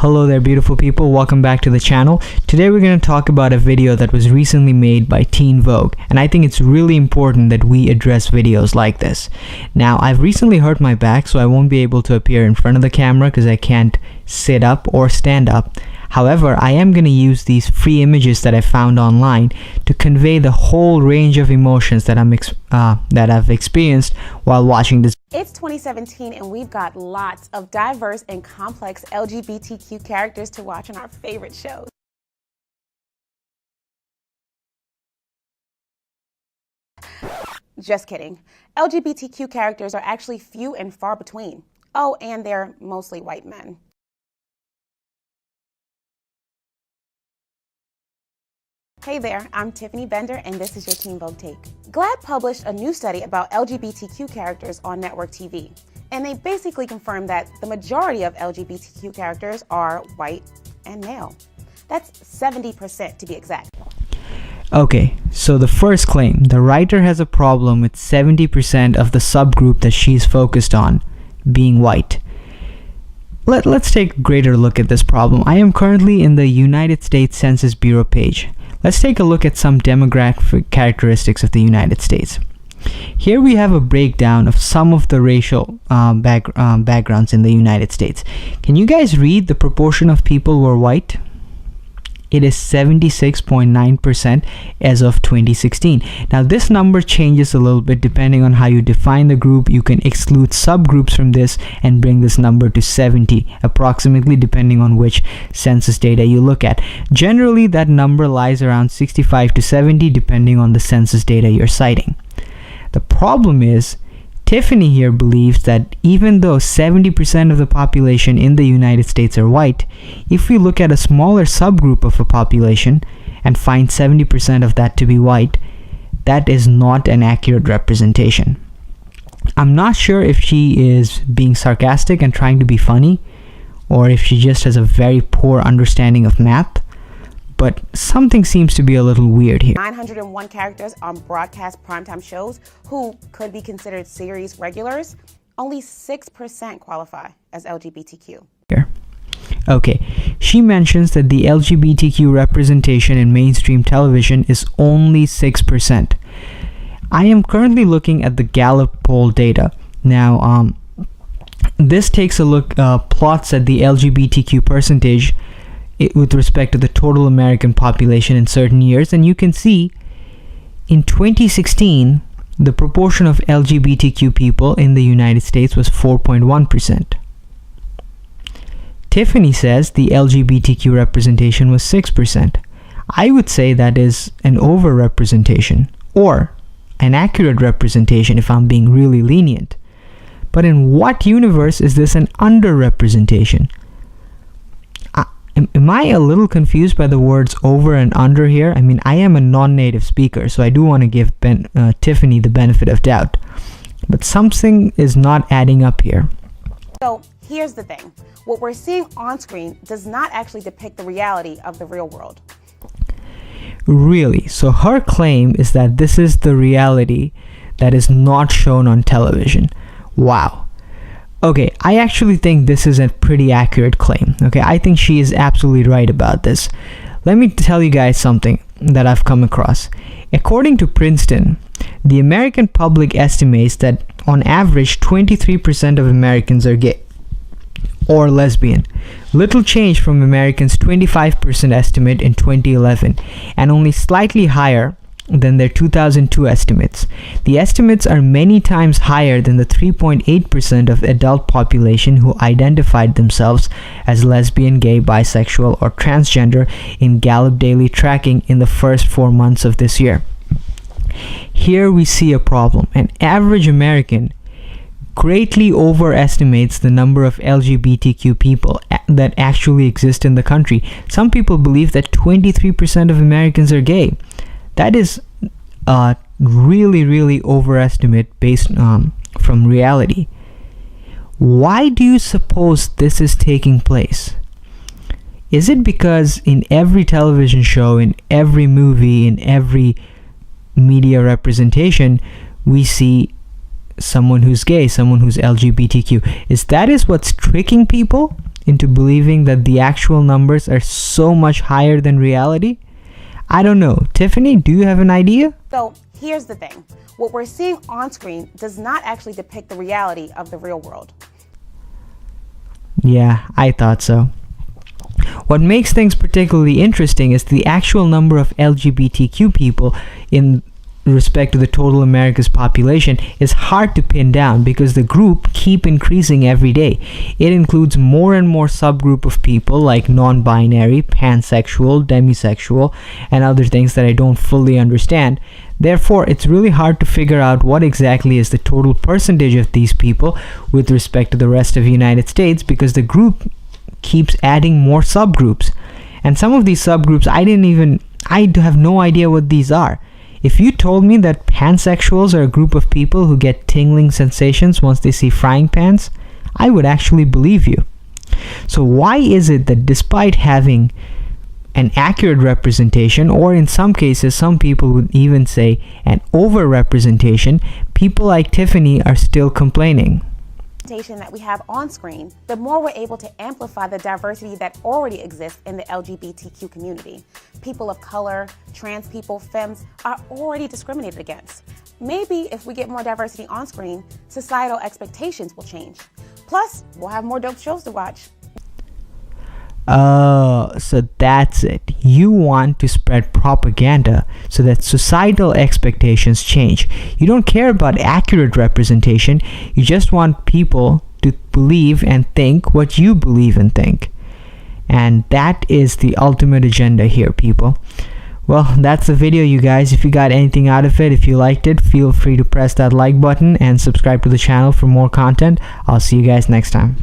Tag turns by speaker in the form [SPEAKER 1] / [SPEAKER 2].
[SPEAKER 1] Hello there, beautiful people. Welcome back to the channel. Today we're going to talk about a video that was recently made by Teen Vogue, and I think it's really important that we address videos like this. Now, I've recently hurt my back, so I won't be able to appear in front of the camera because I can't sit up or stand up. However, I am going to use these free images that I found online to convey the whole range of emotions that I've experienced while watching this.
[SPEAKER 2] It's 2017 and we've got lots of diverse and complex LGBTQ characters to watch on our favorite shows. Just kidding. LGBTQ characters are actually few and far between. Oh, and they're mostly white men. Hey there, I'm Tiffany Bender, and this is your Teen Vogue Take. GLAAD published a new study about LGBTQ characters on network TV, and they basically confirmed that the majority of LGBTQ characters are white and male. That's 70% to be exact.
[SPEAKER 1] Okay, so the first claim, the writer has a problem with 70% of the subgroup that she's focused on being white. Let's take a greater look at this problem. I am currently in the United States Census Bureau page. Let's take a look at some demographic characteristics of the United States. Here we have a breakdown of some of the racial backgrounds in the United States. Can you guys read the proportion of people who are white? It is 76.9% as of 2016. Now this number changes a little bit depending on how you define the group. You can exclude subgroups from this and bring this number to 70 approximately, depending on which census data you look at. Generally, that number lies around 65 to 70 depending on the census data you're citing. The problem is, Tiffany here believes that even though 70% of the population in the United States are white, if we look at a smaller subgroup of a population and find 70% of that to be white, that is not an accurate representation. I'm not sure if she is being sarcastic and trying to be funny, or if she just has a very poor understanding of math, but something seems to be a little weird here.
[SPEAKER 2] 901 characters on broadcast primetime shows who could be considered series regulars, only 6% qualify as LGBTQ.
[SPEAKER 1] Okay, she mentions that the LGBTQ representation in mainstream television is only 6%. I am currently looking at the Gallup poll data. Now, this takes a look, plots at the LGBTQ percentage with respect to the total American population in certain years, and you can see in 2016 the proportion of LGBTQ people in the United States was 4.1%. Tiffany says the LGBTQ representation was 6%. I would say that is an overrepresentation, or an accurate representation if I'm being really lenient. But in what universe is this an underrepresentation? Am I a little confused by the words over and under here? I mean, I am a non-native speaker, so I do want to give Tiffany the benefit of doubt. But something is not adding up here.
[SPEAKER 2] So here's the thing. What we're seeing on screen does not actually depict the reality of the real world.
[SPEAKER 1] Really? So her claim is that this is the reality that is not shown on television. Wow. Okay, I actually think this is a pretty accurate claim. Okay, I think she is absolutely right about this. Let me tell you guys something that I've come across. According to Princeton, the American public estimates that on average 23% of Americans are gay or lesbian. Little change from Americans' 25% estimate in 2011, and only slightly higher than their 2002 estimates. The estimates are many times higher than the 3.8% of adult population who identified themselves as lesbian, gay, bisexual, or transgender in Gallup daily tracking in the first 4 months of this year. Here we see a problem. An average American greatly overestimates the number of LGBTQ people that actually exist in the country. Some people believe that 23% of Americans are gay. That is a really overestimate based from reality. Why do you suppose this is taking place? Is it because in every television show, in every movie, in every media representation, we see someone who's gay, someone who's LGBTQ? Is what's tricking people? into believing that the actual numbers are so much higher than reality? I don't know. Tiffany, do you have an idea?
[SPEAKER 2] So here's the thing. What we're seeing on screen does not actually depict the reality of the real world.
[SPEAKER 1] Yeah, I thought so. What makes things particularly interesting is the actual number of LGBTQ people in respect to the total America's population is hard to pin down because the group keep increasing every day. It includes more and more subgroup of people like non-binary, pansexual, demisexual, and other things that I don't fully understand. Therefore, it's really hard to figure out what exactly is the total percentage of these people with respect to the rest of the United States because the group keeps adding more subgroups. And some of these subgroups I have no idea what these are. If you told me that pansexuals are a group of people who get tingling sensations once they see frying pans, I would actually believe you. So why is it that despite having an accurate representation, or in some cases some people would even say an over-representation, people like Tiffany are still complaining?
[SPEAKER 2] That we have on screen, the more we're able to amplify the diversity that already exists in the LGBTQ community. People of color, trans people, femmes are already discriminated against. Maybe if we get more diversity on screen, societal expectations will change. Plus, we'll have more dope shows to watch.
[SPEAKER 1] So that's it. You want to spread propaganda so that societal expectations change. You don't care about accurate representation. You just want people to believe and think what you believe and think. And that is the ultimate agenda here, people. Well, that's the video, you guys. If you got anything out of it, if you liked it, feel free to press that like button and subscribe to the channel for more content. I'll see you guys next time.